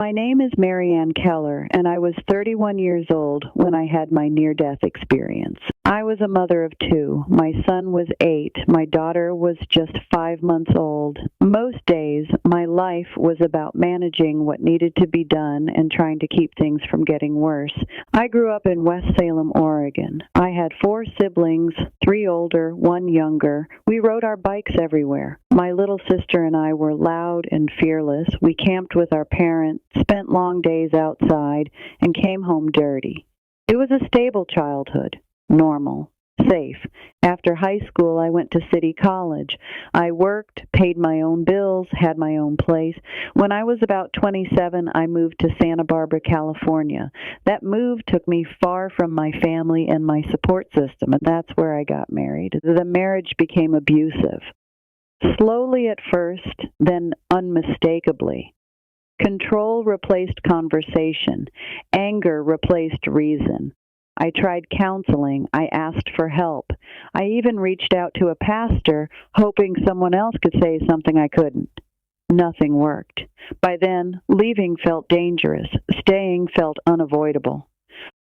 My name is Marianne Keller, and I was 31 years old when I had my near-death experience. I was a mother of two. My son was 8. My daughter was just 5 months old. Most days, my life was about managing what needed to be done and trying to keep things from getting worse. I grew up in West Salem, Oregon. I had 4 siblings, 3 older, 1 younger. We rode our bikes everywhere. My little sister and I were loud and fearless. We camped with our parents, spent long days outside, and came home dirty. It was a stable childhood, normal, safe. After high school, I went to City College. I worked, paid my own bills, had my own place. When I was about 27, I moved to Santa Barbara, California. That move took me far from my family and my support system, and that's where I got married. The marriage became abusive. Slowly at first, then unmistakably. Control replaced conversation. Anger replaced reason. I tried counseling. I asked for help. I even reached out to a pastor, hoping someone else could say something I couldn't. Nothing worked. By then, leaving felt dangerous. Staying felt unavoidable.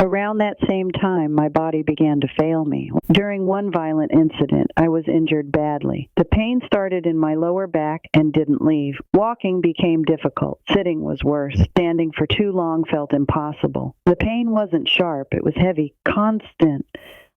Around that same time, my body began to fail me. During one violent incident, I was injured badly. The pain started in my lower back and didn't leave. Walking became difficult. Sitting was worse. Standing for too long felt impossible. The pain wasn't sharp. It was heavy, constant,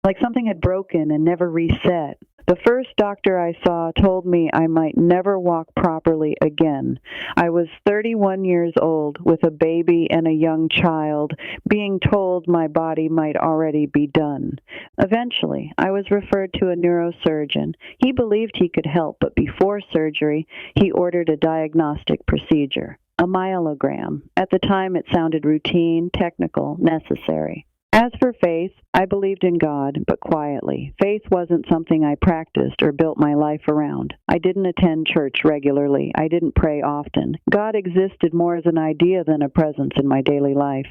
like something had broken and never reset. The first doctor I saw told me I might never walk properly again. I was 31 years old with a baby and a young child, being told my body might already be done. Eventually, I was referred to a neurosurgeon. He believed he could help, but before surgery, he ordered a diagnostic procedure, a myelogram. At the time, it sounded routine, technical, necessary. As for faith, I believed in God, but quietly. Faith wasn't something I practiced or built my life around. I didn't attend church regularly. I didn't pray often. God existed more as an idea than a presence in my daily life.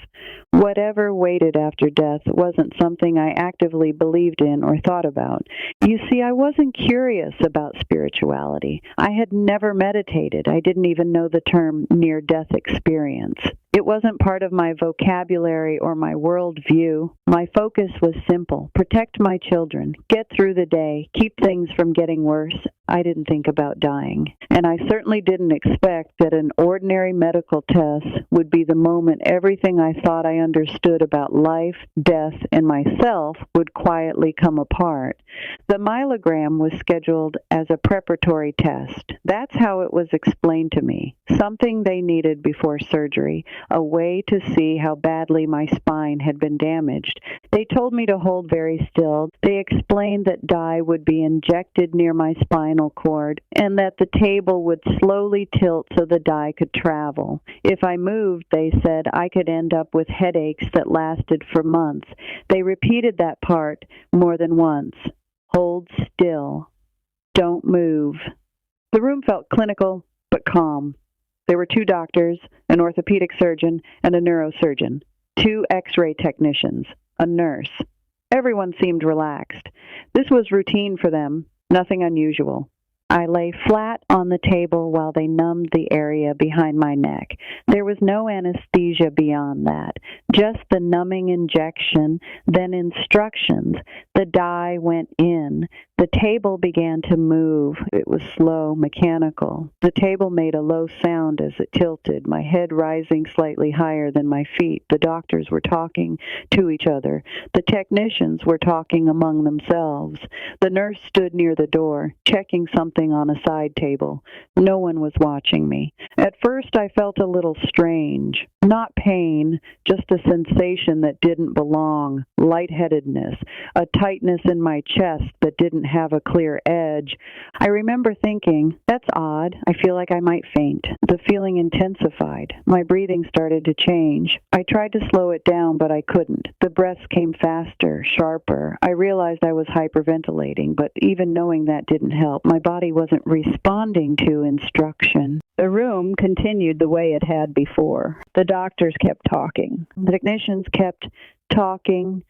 Whatever waited after death wasn't something I actively believed in or thought about. You see, I wasn't curious about spirituality. I had never meditated. I didn't even know the term near-death experience. It wasn't part of my vocabulary or my worldview. My focus was simple: protect my children, get through the day, keep things from getting worse. I didn't think about dying. And I certainly didn't expect that an ordinary medical test would be the moment everything I thought I understood about life, death, and myself would quietly come apart. The myelogram was scheduled as a preparatory test. That's how it was explained to me. Something they needed before surgery, a way to see how badly my spine had been damaged. They told me to hold very still. They explained that dye would be injected near my spinal cord and that the table would slowly tilt so the dye could travel. If I moved, they said, I could end up with headaches that lasted for months. They repeated that part more than once. Hold still. Don't move. The room felt clinical but calm. There were 2 doctors, an orthopedic surgeon, and a neurosurgeon, 2 X-ray technicians, a nurse. Everyone seemed relaxed. This was routine for them, nothing unusual. I lay flat on the table while they numbed the area behind my neck. There was no anesthesia beyond that, just the numbing injection, then instructions. The dye went in. The table began to move. It was slow, mechanical. The table made a low sound as it tilted, my head rising slightly higher than my feet. The doctors were talking to each other. The technicians were talking among themselves. The nurse stood near the door, checking something on a side table. No one was watching me. At first, I felt a little strange. Not pain, just a sensation that didn't belong, lightheadedness, a tightness in my chest that didn't have a clear edge. I remember thinking, that's odd. I feel like I might faint. The feeling intensified. My breathing started to change. I tried to slow it down, but I couldn't. The breaths came faster, sharper. I realized I was hyperventilating, but even knowing that didn't help. My body wasn't responding to instruction. The room continued the way it had before. The doctors kept talking. The technicians kept talking.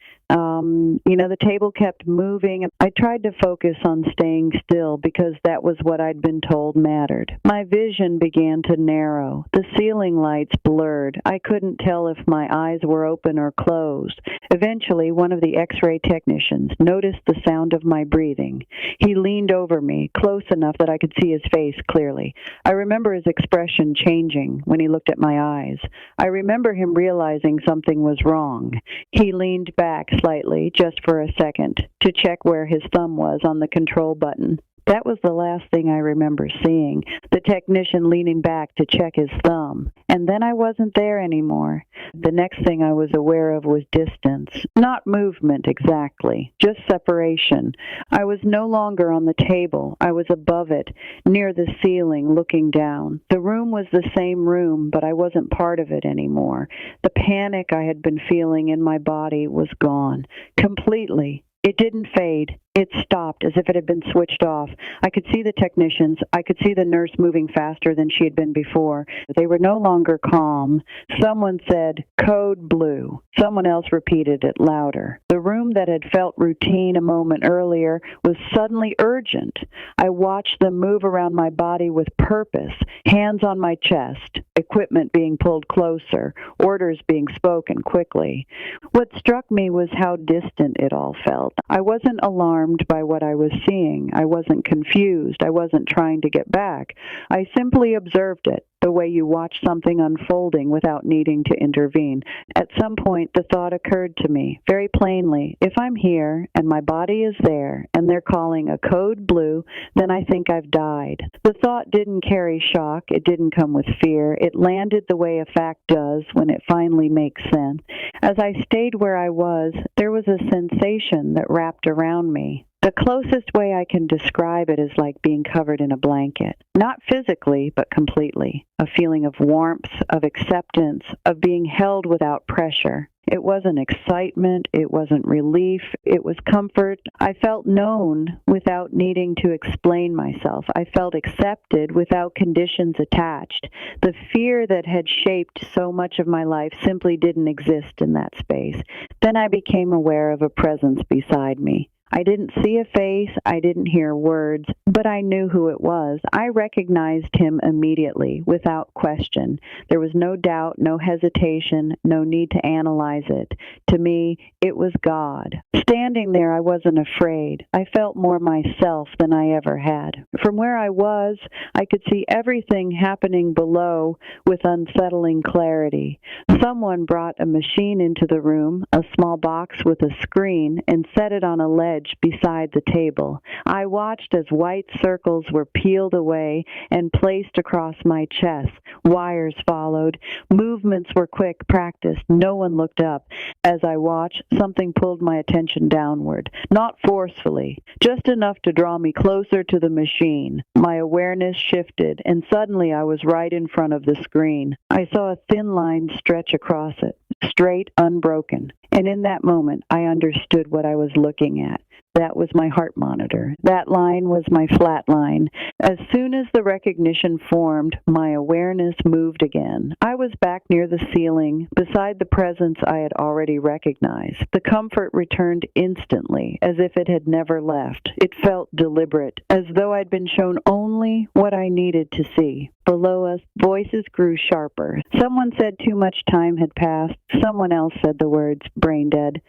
The table kept moving. I tried to focus on staying still because that was what I'd been told mattered. My vision began to narrow. The ceiling lights blurred. I couldn't tell if my eyes were open or closed. Eventually, one of the X-ray technicians noticed the sound of my breathing. He leaned over me, close enough that I could see his face clearly. I remember his expression changing when he looked at my eyes. I remember him realizing something was wrong. He leaned back slightly, just for a second, to check where his thumb was on the control button. That was the last thing I remember seeing, the technician leaning back to check his thumb. And then I wasn't there anymore. The next thing I was aware of was distance. Not movement exactly, just separation. I was no longer on the table. I was above it, near the ceiling, looking down. The room was the same room, but I wasn't part of it anymore. The panic I had been feeling in my body was gone, completely. It didn't fade. It stopped as if it had been switched off. I could see the technicians. I could see the nurse moving faster than she had been before. They were no longer calm. Someone said, "Code blue." Someone else repeated it louder. The room that had felt routine a moment earlier was suddenly urgent. I watched them move around my body with purpose, hands on my chest, equipment being pulled closer, orders being spoken quickly. What struck me was how distant it all felt. I wasn't alarmed by what I was seeing. I wasn't confused. I wasn't trying to get back. I simply observed it, the way you watch something unfolding without needing to intervene. At some point, the thought occurred to me, very plainly, if I'm here and my body is there and they're calling a code blue, then I think I've died. The thought didn't carry shock. It didn't come with fear. It landed the way a fact does when it finally makes sense. As I stayed where I was, there was a sensation that wrapped around me. The closest way I can describe it is like being covered in a blanket. Not physically, but completely. A feeling of warmth, of acceptance, of being held without pressure. It wasn't excitement, it wasn't relief, it was comfort. I felt known without needing to explain myself. I felt accepted without conditions attached. The fear that had shaped so much of my life simply didn't exist in that space. Then I became aware of a presence beside me. I didn't see a face, I didn't hear words, but I knew who it was. I recognized him immediately, without question. There was no doubt, no hesitation, no need to analyze it. To me, it was God. Standing there, I wasn't afraid. I felt more myself than I ever had. From where I was, I could see everything happening below with unsettling clarity. Someone brought a machine into the room, a small box with a screen, and set it on a ledge beside the table. I watched as white circles were peeled away and placed across my chest. Wires followed. Movements were quick, practiced. No one looked up. As I watched, something pulled my attention downward. Not forcefully, just enough to draw me closer to the machine. My awareness shifted, and suddenly I was right in front of the screen. I saw a thin line stretch across it, straight, unbroken. And in that moment, I understood what I was looking at. That was my heart monitor. That line was my flat line. As soon as the recognition formed, my awareness moved again. I was back near the ceiling, beside the presence I had already recognized. The comfort returned instantly, as if it had never left. It felt deliberate, as though I'd been shown only what I needed to see. Below us, voices grew sharper. Someone said too much time had passed. Someone else said the words, brain dead.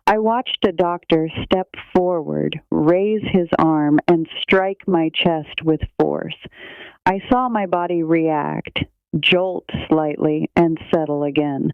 I watched a doctor step forward, raise his arm, and strike my chest with force. I saw my body react, jolt slightly, and settle again.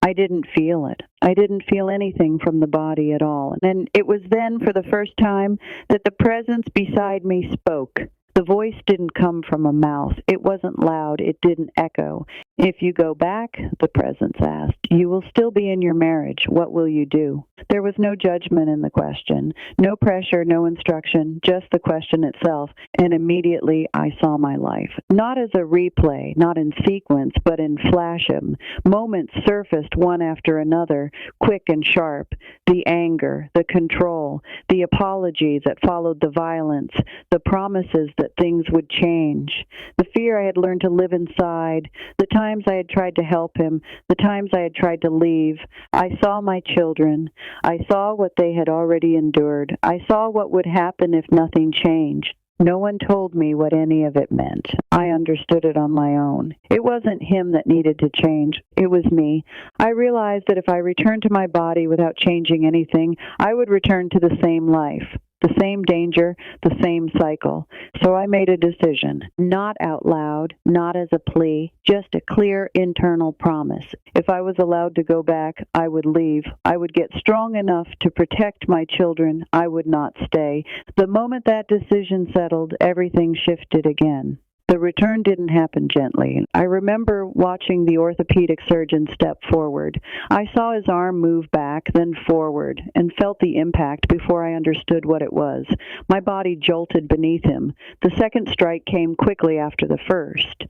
I didn't feel it. I didn't feel anything from the body at all. And it was then, for the first time, that the presence beside me spoke. The voice didn't come from a mouth. It wasn't loud. It didn't echo. If you go back, the presence asked, you will still be in your marriage. What will you do? There was no judgment in the question, no pressure, no instruction, just the question itself. And immediately I saw my life. Not as a replay, not in sequence, but in flashem. Moments surfaced one after another, quick and sharp. The anger, the control, the apology that followed the violence, the promises that things would change, the fear I had learned to live inside, the time times I had tried to help him, the times I had tried to leave, I saw my children. I saw what they had already endured. I saw what would happen if nothing changed. No one told me what any of it meant. I understood it on my own. It wasn't him that needed to change. It was me. I realized that if I returned to my body without changing anything, I would return to the same life, the same danger, the same cycle. So I made a decision, not out loud, not as a plea, just a clear internal promise. If I was allowed to go back, I would leave. I would get strong enough to protect my children. I would not stay. The moment that decision settled, everything shifted again. The return didn't happen gently. I remember watching the orthopedic surgeon step forward. I saw his arm move back, then forward, and felt the impact before I understood what it was. My body jolted beneath him. The second strike came quickly after the first.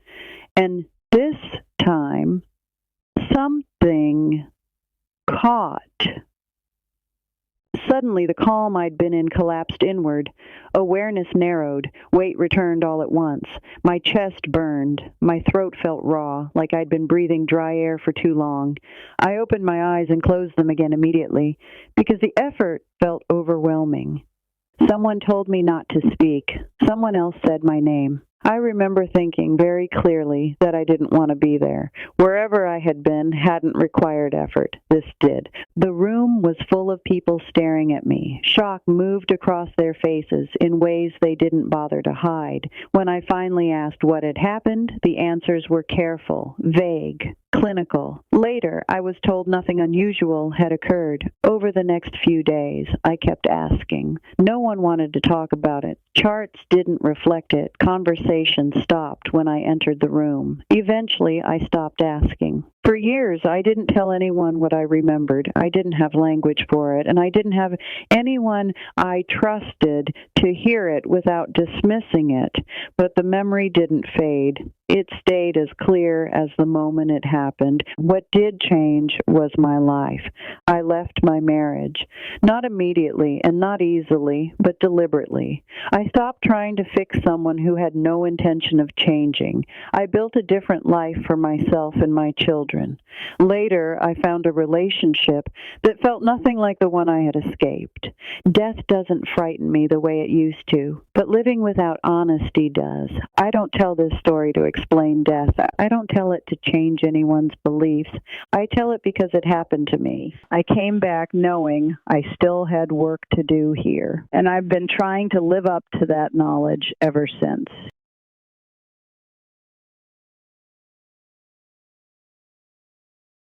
And this time, something caught. Suddenly, the calm I'd been in collapsed inward. Awareness narrowed. Weight returned all at once. My chest burned. My throat felt raw, like I'd been breathing dry air for too long. I opened my eyes and closed them again immediately, because the effort felt overwhelming. Someone told me not to speak. Someone else said my name. I remember thinking very clearly that I didn't want to be there. Wherever I had been hadn't required effort. This did. The room was full of people staring at me. Shock moved across their faces in ways they didn't bother to hide. When I finally asked what had happened, the answers were careful, vague, clinical. Later, I was told nothing unusual had occurred. Over the next few days, I kept asking. No one wanted to talk about it. Charts didn't reflect it. Conversation stopped when I entered the room. Eventually, I stopped asking. For years, I didn't tell anyone what I remembered. I didn't have language for it, and I didn't have anyone I trusted to hear it without dismissing it. But the memory didn't fade. It stayed as clear as the moment it happened. What did change was my life. I left my marriage. Not immediately and not easily, but deliberately. I stopped trying to fix someone who had no intention of changing. I built a different life for myself and my children. Later, I found a relationship that felt nothing like the one I had escaped. Death doesn't frighten me the way it used to, but living without honesty does. I don't tell this story to explain death. I don't tell it to change anyone's beliefs. I tell it because it happened to me. I came back knowing I still had work to do here, and I've been trying to live up to that knowledge ever since.